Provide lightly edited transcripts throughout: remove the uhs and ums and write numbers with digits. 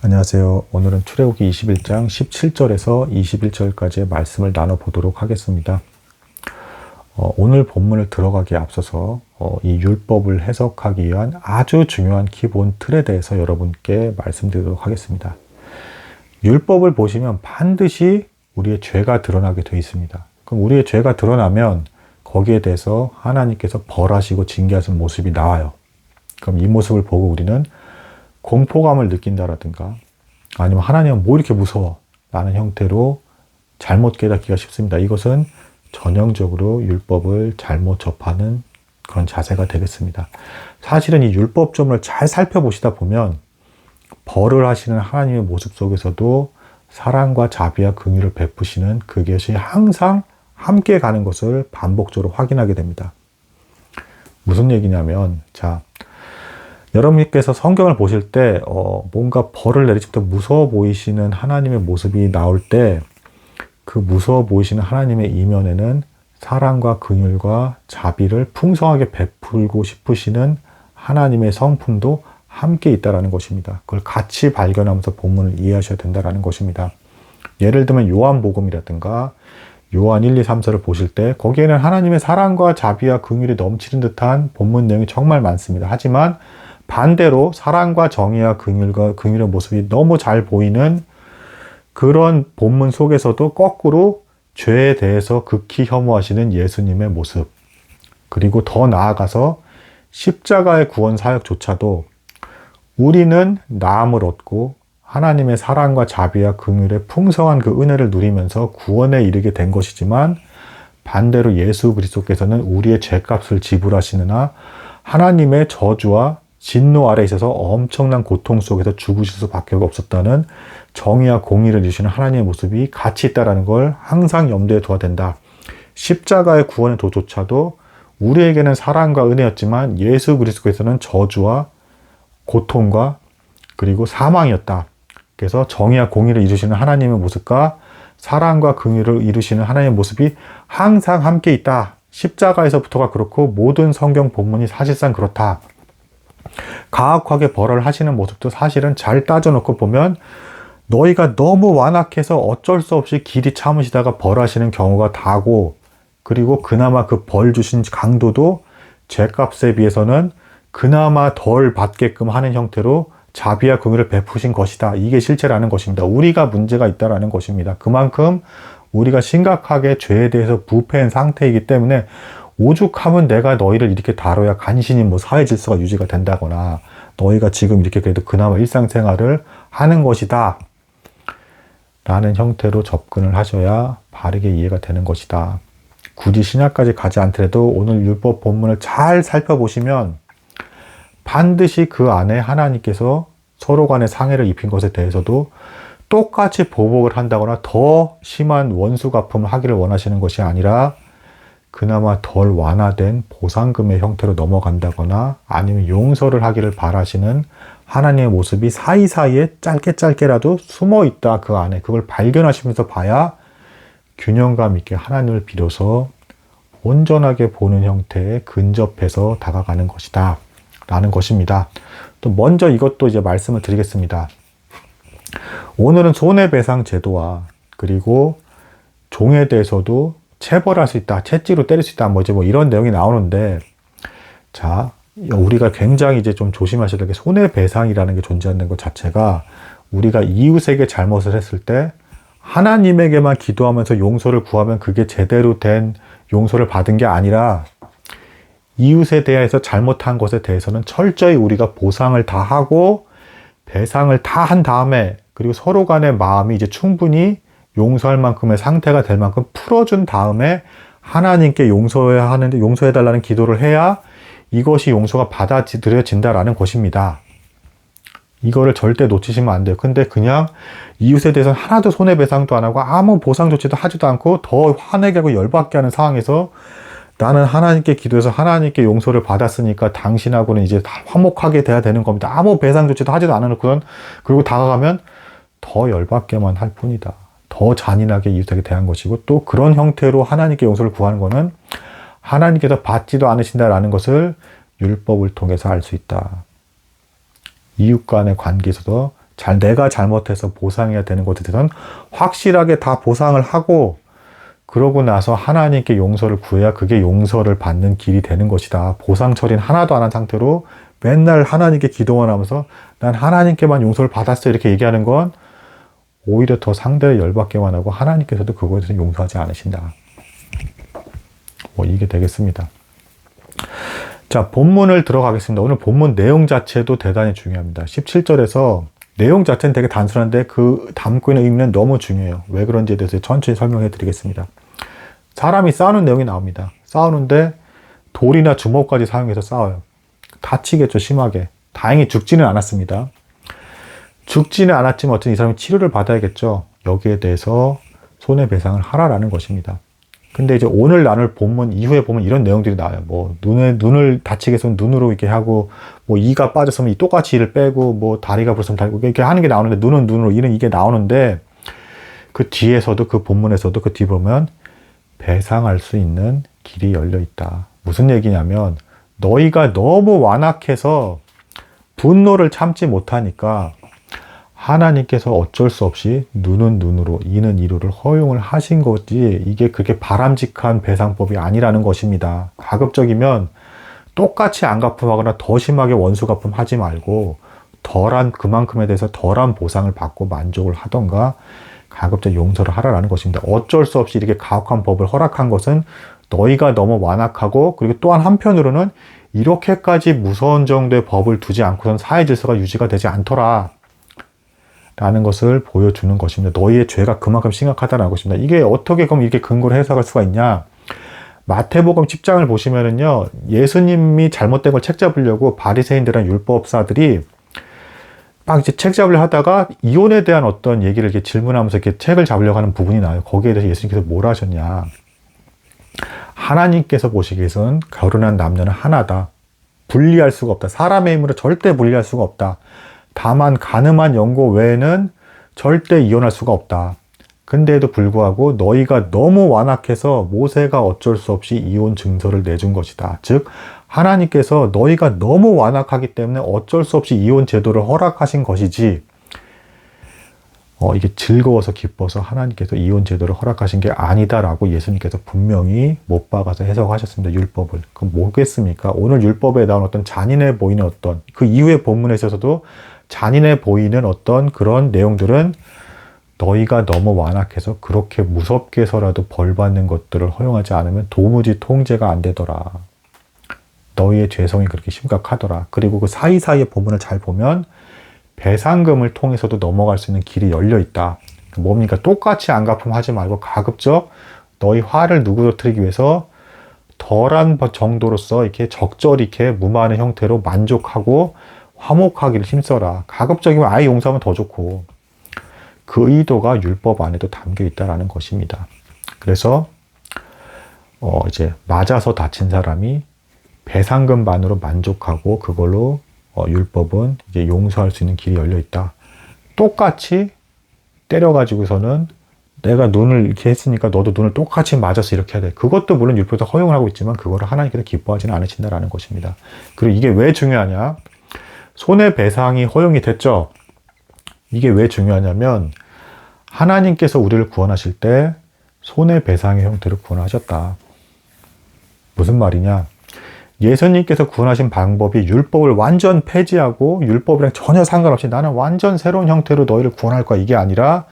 안녕하세요. 오늘은 출애굽기 21장 17절에서 21절까지의 말씀을 나눠보도록 하겠습니다. 오늘 본문을 들어가기에 앞서서 이 율법을 해석하기 위한 아주 중요한 기본 틀에 대해서 여러분께 말씀드리도록 하겠습니다. 율법을 보시면 반드시 우리의 죄가 드러나게 되어 있습니다. 그럼 우리의 죄가 드러나면 거기에 대해서 하나님께서 벌하시고 징계하시는 모습이 나와요. 그럼 이 모습을 보고 우리는 공포감을 느낀다라든가 아니면 하나님은 뭐 이렇게 무서워? 라는 형태로 잘못 깨닫기가 쉽습니다. 이것은 전형적으로 율법을 잘못 접하는 그런 자세가 되겠습니다. 사실은 이 율법점을 잘 살펴보시다 보면 벌을 하시는 하나님의 모습 속에서도 사랑과 자비와 긍휼을 베푸시는 그것이 항상 함께 가는 것을 반복적으로 확인하게 됩니다. 무슨 얘기냐면 여러분께서 성경을 보실 때 뭔가 벌을 내리실 때 무서워 보이시는 하나님의 모습이 나올 때 그 무서워 보이시는 하나님의 이면에는 사랑과 긍휼과 자비를 풍성하게 베풀고 싶으시는 하나님의 성품도 함께 있다라는 것입니다. 그걸 같이 발견하면서 본문을 이해하셔야 된다라는 것입니다. 예를 들면 요한복음이라든가 요한 1, 2, 3, 4를 보실 때 거기에는 하나님의 사랑과 자비와 긍휼이 넘치는 듯한 본문 내용이 정말 많습니다. 하지만 반대로 사랑과 정의와 긍휼의 모습이 너무 잘 보이는 그런 본문 속에서도 거꾸로 죄에 대해서 극히 혐오하시는 예수님의 모습, 그리고 더 나아가서 십자가의 구원 사역조차도 우리는 나음을 얻고 하나님의 사랑과 자비와 긍휼의 풍성한 그 은혜를 누리면서 구원에 이르게 된 것이지만 반대로 예수 그리스도께서는 우리의 죄값을 지불하시느나 하나님의 저주와 진노 아래 있어서 엄청난 고통 속에서 죽으실 수밖에 없었다는 정의와 공의를 이루시는 하나님의 모습이 같이 있다는 걸 항상 염두에 둬야 된다. 십자가의 구원의 도조차도 우리에게는 사랑과 은혜였지만 예수 그리스도께서는 저주와 고통과 그리고 사망이었다. 그래서 정의와 공의를 이루시는 하나님의 모습과 사랑과 긍휼을 이루시는 하나님의 모습이 항상 함께 있다. 십자가에서부터가 그렇고 모든 성경 본문이 사실상 그렇다. 가혹하게 벌을 하시는 모습도 사실은 잘 따져놓고 보면 너희가 너무 완악해서 어쩔 수 없이 길이 참으시다가 벌하시는 경우가 다고, 그리고 그나마 그 벌 주신 강도도 죄값에 비해서는 그나마 덜 받게끔 하는 형태로 자비와 긍휼을 베푸신 것이다. 이게 실체라는 것입니다. 우리가 문제가 있다라는 것입니다. 그만큼 우리가 심각하게 죄에 대해서 부패한 상태이기 때문에 오죽하면 내가 너희를 이렇게 다뤄야 간신히 사회 질서가 유지가 된다거나 너희가 지금 이렇게 그래도 그나마 일상생활을 하는 것이다 라는 형태로 접근을 하셔야 바르게 이해가 되는 것이다. 굳이 신약까지 가지 않더라도 오늘 율법 본문을 잘 살펴보시면 반드시 그 안에 하나님께서 서로 간에 상해를 입힌 것에 대해서도 똑같이 보복을 한다거나 더 심한 원수 갚음을 하기를 원하시는 것이 아니라 그나마 덜 완화된 보상금의 형태로 넘어간다거나 아니면 용서를 하기를 바라시는 하나님의 모습이 사이사이에 짧게라도 숨어 있다. 그 안에 그걸 발견하시면서 봐야 균형감 있게 하나님을 비로소 온전하게 보는 형태에 근접해서 다가가는 것이다 라는 것입니다. 또 먼저 이것도 이제 말씀을 드리겠습니다. 오늘은 손해배상 제도와 그리고 종에 대해서도 체벌할 수 있다, 채찍으로 때릴 수 있다, 이런 내용이 나오는데, 우리가 굉장히 이제 좀 조심하셔야 될 게 손해배상이라는 게 존재하는 것 자체가 우리가 이웃에게 잘못을 했을 때 하나님에게만 기도하면서 용서를 구하면 그게 제대로 된 용서를 받은 게 아니라 이웃에 대해서 잘못한 것에 대해서는 철저히 우리가 보상을 다 하고 배상을 다 한 다음에 그리고 서로 간의 마음이 이제 충분히 용서할 만큼의 상태가 될 만큼 풀어준 다음에 하나님께 용서해달라는 기도를 해야 이것이 용서가 받아들여진다라는 것입니다. 이거를 절대 놓치시면 안 돼요. 근데 그냥 이웃에 대해서는 하나도 손해배상도 안 하고 아무 보상 조치도 하지도 않고 더 화내게 하고 열받게 하는 상황에서 나는 하나님께 기도해서 하나님께 용서를 받았으니까 당신하고는 이제 다 화목하게 돼야 되는 겁니다. 아무 배상 조치도 하지도 않아놓고 그리고 다가가면 더 열받게만 할 뿐이다. 더 잔인하게 이웃에게 대한 것이고 또 그런 형태로 하나님께 용서를 구하는 것은 하나님께서 받지도 않으신다라는 것을 율법을 통해서 알 수 있다. 이웃 간의 관계에서도 내가 잘못해서 보상해야 되는 것에 대해서는 확실하게 다 보상을 하고 그러고 나서 하나님께 용서를 구해야 그게 용서를 받는 길이 되는 것이다. 보상 처리는 하나도 안 한 상태로 맨날 하나님께 기도만 하면서 난 하나님께만 용서를 받았어 이렇게 얘기하는 건 오히려 더 상대를 열받게만 하고 하나님께서도 그거에 대해서 용서하지 않으신다. 이게 되겠습니다. 자, 본문을 들어가겠습니다. 오늘 본문 내용 자체도 대단히 중요합니다. 17절에서 내용 자체는 되게 단순한데 그 담고 있는 의미는 너무 중요해요. 왜 그런지에 대해서 천천히 설명해 드리겠습니다. 사람이 싸우는 내용이 나옵니다. 싸우는데 돌이나 주먹까지 사용해서 싸워요. 다치겠죠, 심하게. 다행히 죽지는 않았습니다. 죽지는 않았지만 어쨌든 이 사람이 치료를 받아야겠죠. 여기에 대해서 손해배상을 하라라는 것입니다. 근데 이제 오늘 나눌 본문 이후에 보면 이런 내용들이 나와요. 뭐 눈을 다치게 해서 눈으로 이렇게 하고, 뭐 이가 빠졌으면 똑같이 이를 빼고, 뭐 다리가 불었으면 다리 이렇게 하는 게 나오는데 눈은 눈으로 이는 이게 나오는데 그 뒤에서도 그 본문에서도 그 뒤 보면 배상할 수 있는 길이 열려 있다. 무슨 얘기냐면 너희가 너무 완악해서 분노를 참지 못하니까 하나님께서 어쩔 수 없이 눈은 눈으로, 이는 이로를 허용을 하신 거지 이게 그렇게 바람직한 배상법이 아니라는 것입니다. 가급적이면 똑같이 안 갚음하거나 더 심하게 원수 갚음하지 말고 그만큼에 대해서 덜한 보상을 받고 만족을 하던가 가급적 용서를 하라라는 것입니다. 어쩔 수 없이 이렇게 가혹한 법을 허락한 것은 너희가 너무 완악하고 그리고 또한 한편으로는 이렇게까지 무서운 정도의 법을 두지 않고선 사회 질서가 유지가 되지 않더라 라는 것을 보여주는 것입니다. 너희의 죄가 그만큼 심각하다는 것입니다. 이게 어떻게 그럼 이렇게 근거를 해석할 수가 있냐? 마태복음 10장을 보시면은요, 예수님이 잘못된 걸 책잡으려고 바리새인들이나 율법사들이 막 이제 책잡으려 하다가 이혼에 대한 어떤 얘기를 이렇게 질문하면서 이렇게 책을 잡으려고 하는 부분이 나와요. 거기에 대해서 예수님께서 뭘 하셨냐? 하나님께서 보시기에는 결혼한 남녀는 하나다. 분리할 수가 없다. 사람의 힘으로 절대 분리할 수가 없다. 다만 가늠한 영고 외에는 절대 이혼할 수가 없다. 근데에도 불구하고 너희가 너무 완악해서 모세가 어쩔 수 없이 이혼 증서를 내준 것이다. 즉 하나님께서 너희가 너무 완악하기 때문에 어쩔 수 없이 이혼 제도를 허락하신 것이지 이게 즐거워서 기뻐서 하나님께서 이혼 제도를 허락하신 게 아니다라고 예수님께서 분명히 못 박아서 해석하셨습니다. 율법을. 그럼 뭐겠습니까? 오늘 율법에 나온 어떤 잔인해 보이는 어떤 그 이후의 본문에 있어서도 잔인해 보이는 어떤 그런 내용들은 너희가 너무 완악해서 그렇게 무섭게서라도 벌 받는 것들을 허용하지 않으면 도무지 통제가 안 되더라. 너희의 죄성이 그렇게 심각하더라. 그리고 그 사이사이의 본문을 잘 보면 배상금을 통해서도 넘어갈 수 있는 길이 열려 있다. 뭡니까? 똑같이 안 갚음하지 말고 가급적 너희 화를 누그러뜨리기 위해서 덜한 정도로서 이렇게 적절히 이렇게 무마하는 형태로 만족하고 화목하기를 힘써라. 가급적이면 아예 용서하면 더 좋고 그 의도가 율법 안에도 담겨 있다라는 것입니다. 그래서 이제 맞아서 다친 사람이 배상금만으로 만족하고 그걸로 율법은 이제 용서할 수 있는 길이 열려 있다. 똑같이 때려가지고서는 내가 눈을 이렇게 했으니까 너도 눈을 똑같이 맞아서 이렇게 해야 돼. 그것도 물론 율법에서 허용을 하고 있지만 그거를 하나님께서 기뻐하지는 않으신다라는 것입니다. 그리고 이게 왜 중요하냐? 손해배상이 허용이 됐죠. 이게 왜 중요하냐면 하나님께서 우리를 구원하실 때 손해배상의 형태로 구원하셨다. 무슨 말이냐? 예수님께서 구원하신 방법이 율법을 완전 폐지하고 율법이랑 전혀 상관없이 나는 완전 새로운 형태로 너희를 구원할 거야. 이게 아니라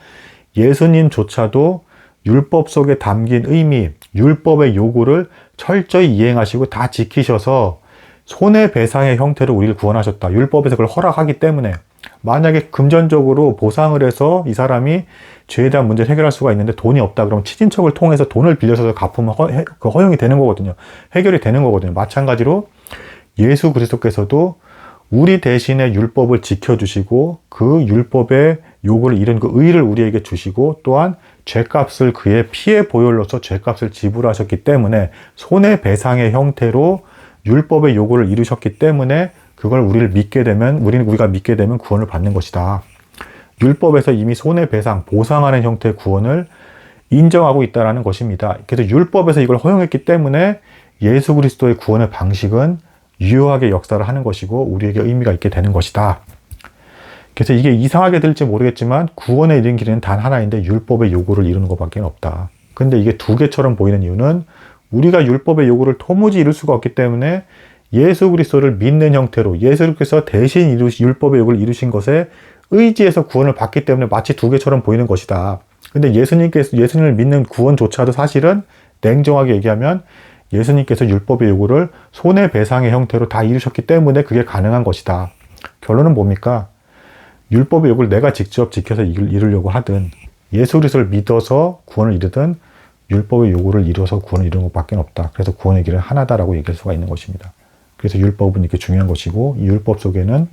예수님조차도 율법 속에 담긴 의미, 율법의 요구를 철저히 이행하시고 다 지키셔서 손해배상의 형태로 우리를 구원하셨다. 율법에서 그걸 허락하기 때문에 만약에 금전적으로 보상을 해서 이 사람이 죄에 대한 문제를 해결할 수가 있는데 돈이 없다 그러면 친인척을 통해서 돈을 빌려서 갚으면 허용이 되는 거거든요. 해결이 되는 거거든요. 마찬가지로 예수 그리스도께서도 우리 대신에 율법을 지켜주시고 그 율법의 요구를 이룬 그 의를 우리에게 주시고 또한 죄값을 그의 피의 보혈로서 죄값을 지불하셨기 때문에 손해배상의 형태로 율법의 요구를 이루셨기 때문에 그걸 우리가 믿게 되면 구원을 받는 것이다. 율법에서 이미 손해배상, 보상하는 형태의 구원을 인정하고 있다는 것입니다. 그래서 율법에서 이걸 허용했기 때문에 예수 그리스도의 구원의 방식은 유효하게 역사를 하는 것이고 우리에게 의미가 있게 되는 것이다. 그래서 이게 이상하게 들릴지 모르겠지만 구원에 이르는 길은 단 하나인데 율법의 요구를 이루는 것밖에 없다. 근데 이게 두 개처럼 보이는 이유는 우리가 율법의 요구를 도무지 이룰 수가 없기 때문에 예수 그리스도를 믿는 형태로 예수께서 대신 율법의 요구를 이루신 것에 의지해서 구원을 받기 때문에 마치 두 개처럼 보이는 것이다. 근데 예수님을 믿는 구원조차도 사실은 냉정하게 얘기하면 예수님께서 율법의 요구를 손해배상의 형태로 다 이루셨기 때문에 그게 가능한 것이다. 결론은 뭡니까? 율법의 요구를 내가 직접 지켜서 이루려고 하든 예수 그리스도를 믿어서 구원을 이루든 율법의 요구를 이루어서 구원을 이루는 것밖에 없다. 그래서 구원의 길은 하나다라고 얘기할 수가 있는 것입니다. 그래서 율법은 이렇게 중요한 것이고 이 율법 속에는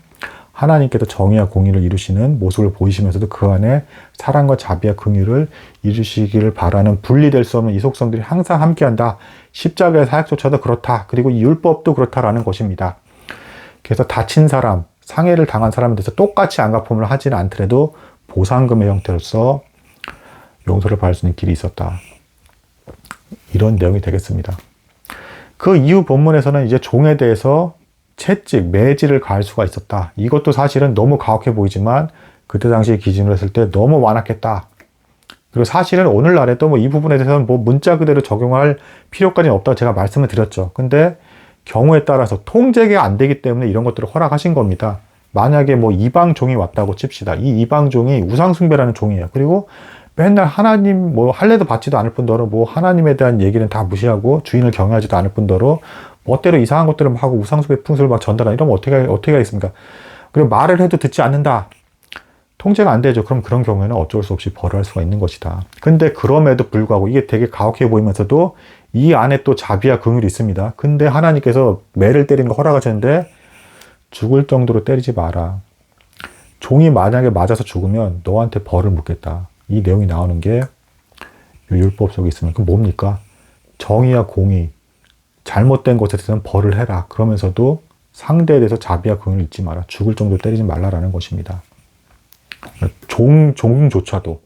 하나님께서 정의와 공의를 이루시는 모습을 보이시면서도 그 안에 사랑과 자비와 긍휼을 이루시기를 바라는 분리될 수 없는 이 속성들이 항상 함께한다. 십자가의 사역조차도 그렇다. 그리고 이 율법도 그렇다라는 것입니다. 그래서 다친 사람, 상해를 당한 사람에 대해서 똑같이 안갚음을 하지는 않더라도 보상금의 형태로서 용서를 받을 수 있는 길이 있었다. 이런 내용이 되겠습니다. 그 이후 본문에서는 이제 종에 대해서 채찍, 매질을 가할 수가 있었다. 이것도 사실은 너무 가혹해 보이지만 그때 당시 기준으로 했을 때 너무 완악했다. 그리고 사실은 오늘날에도 이 부분에 대해서는 문자 그대로 적용할 필요까지는 없다고 제가 말씀을 드렸죠. 근데 경우에 따라서 통제가 안 되기 때문에 이런 것들을 허락하신 겁니다. 만약에 이방 종이 왔다고 칩시다. 이 이방 종이 우상숭배라는 종이에요. 그리고 맨날 하나님 할례도 받지도 않을 뿐더러 하나님에 대한 얘기는 다 무시하고 주인을 경외하지도 않을 뿐더러 멋대로 이상한 것들을 하고 우상숭배 풍습을 전달하는 이러면 어떻게 하겠습니까? 그리고 말을 해도 듣지 않는다. 통제가 안 되죠. 그럼 그런 경우에는 어쩔 수 없이 벌을 할 수가 있는 것이다. 근데 그럼에도 불구하고 이게 되게 가혹해 보이면서도 이 안에 또 자비와 긍휼이 있습니다. 근데 하나님께서 매를 때리는 거 허락하셨는데 죽을 정도로 때리지 마라. 종이 만약에 맞아서 죽으면 너한테 벌을 묻겠다. 이 내용이 나오는 게 율법 속에 있으면 그럼 뭡니까? 정의와 공의, 잘못된 것에 대해서는 벌을 해라. 그러면서도 상대에 대해서 자비와 긍휼을 잊지 마라. 죽을 정도로 때리지 말라라는 것입니다. 종조차도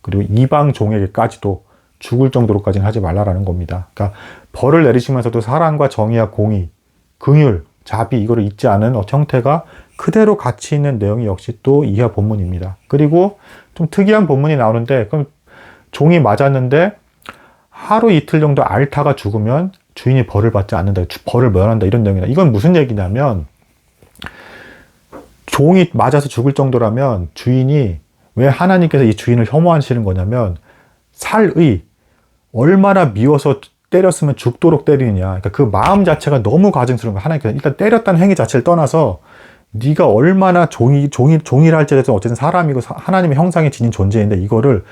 그리고 이방 종에게까지도 죽을 정도로까지는 하지 말라라는 겁니다. 그러니까 벌을 내리시면서도 사랑과 정의와 공의, 긍휼, 자비 이거를 잊지 않은 형태가 그대로 같이 있는 내용이 역시 또 이하 본문입니다. 그리고 좀 특이한 본문이 나오는데 그럼 종이 맞았는데 하루 이틀 정도 앓다가 죽으면 주인이 벌을 받지 않는다. 벌을 면한다. 이런 내용이다. 이건 무슨 얘기냐면 종이 맞아서 죽을 정도라면 주인이 왜 하나님께서 이 주인을 혐오하시는 거냐면 살의 얼마나 미워서 때렸으면 죽도록 때리느냐. 그러니까 그 마음 자체가 너무 가증스러운 거야. 하나님께서 일단 때렸다는 행위 자체를 떠나서 네가 얼마나 종이라 할지라도 어쨌든 사람이고 하나님의 형상에 지닌 존재인데 이거를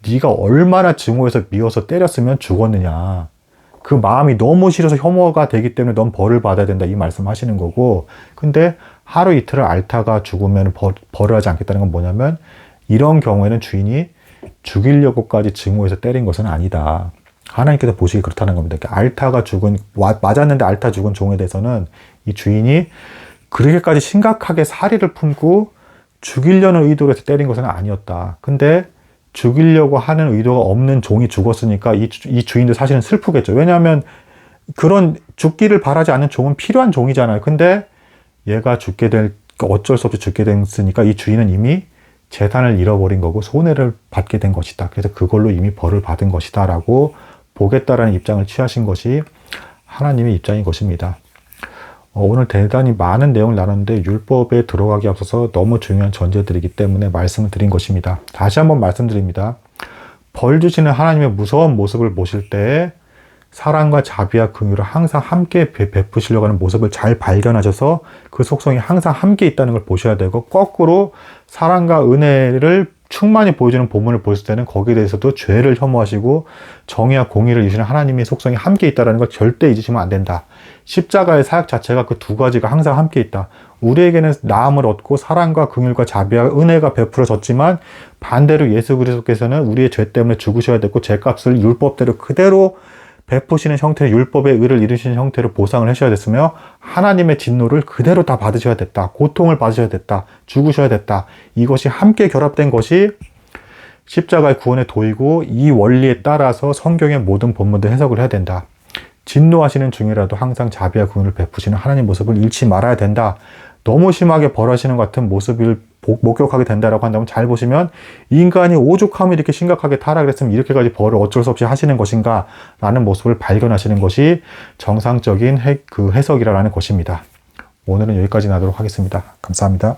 네가 얼마나 증오해서 미워서 때렸으면 죽었느냐. 그 마음이 너무 싫어서 혐오가 되기 때문에 넌 벌을 받아야 된다. 이 말씀 하시는 거고. 근데 하루 이틀을 앓다가 죽으면 벌을 하지 않겠다는 건 뭐냐면 이런 경우에는 주인이 죽이려고까지 증오해서 때린 것은 아니다. 하나님께서 보시기 그렇다는 겁니다. 맞았는데 앓다 죽은 종에 대해서는 이 주인이 그렇게까지 심각하게 사리를 품고 죽이려는 의도로 해서 때린 것은 아니었다. 근데 죽이려고 하는 의도가 없는 종이 죽었으니까 이 주인도 사실은 슬프겠죠. 왜냐하면 그런 죽기를 바라지 않는 종은 필요한 종이잖아요. 근데 얘가 어쩔 수 없이 죽게 됐으니까 이 주인은 이미 재산을 잃어버린 거고 손해를 받게 된 것이다. 그래서 그걸로 이미 벌을 받은 것이다 라고 보겠다라는 입장을 취하신 것이 하나님의 입장인 것입니다. 오늘 대단히 많은 내용을 나눴는데 율법에 들어가기 앞서서 너무 중요한 전제들이기 때문에 말씀을 드린 것입니다. 다시 한번 말씀드립니다. 벌 주시는 하나님의 무서운 모습을 보실 때 사랑과 자비와 긍휼을 항상 함께 베푸시려고 하는 모습을 잘 발견하셔서 그 속성이 항상 함께 있다는 걸 보셔야 되고 거꾸로 사랑과 은혜를 충만히 보여주는 본문을 보실 때는 거기에 대해서도 죄를 혐오하시고 정의와 공의를 이루시는 하나님의 속성이 함께 있다는 걸 절대 잊으시면 안 된다. 십자가의 사역 자체가 그 두 가지가 항상 함께 있다. 우리에게는 나음을 얻고 사랑과 긍휼과 자비와 은혜가 베풀어졌지만 반대로 예수 그리스도께서는 우리의 죄 때문에 죽으셔야 됐고 죄값을 율법대로 그대로 베푸시는 형태의 율법의 의를 이루시는 형태로 보상을 하셔야 됐으며 하나님의 진노를 그대로 다 받으셔야 됐다. 고통을 받으셔야 됐다. 죽으셔야 됐다. 이것이 함께 결합된 것이 십자가의 구원의 도이고 이 원리에 따라서 성경의 모든 본문들 해석을 해야 된다. 진노하시는 중이라도 항상 자비와 긍휼을 베푸시는 하나님 모습을 잃지 말아야 된다. 너무 심하게 벌하시는 것 같은 모습을 목격하게 된다라고 한다면 잘 보시면 인간이 오죽하면 이렇게 심각하게 타락을 했으면 이렇게까지 벌을 어쩔 수 없이 하시는 것인가 라는 모습을 발견하시는 것이 정상적인 그 해석이라는 것입니다. 오늘은 여기까지 나도록 하겠습니다. 감사합니다.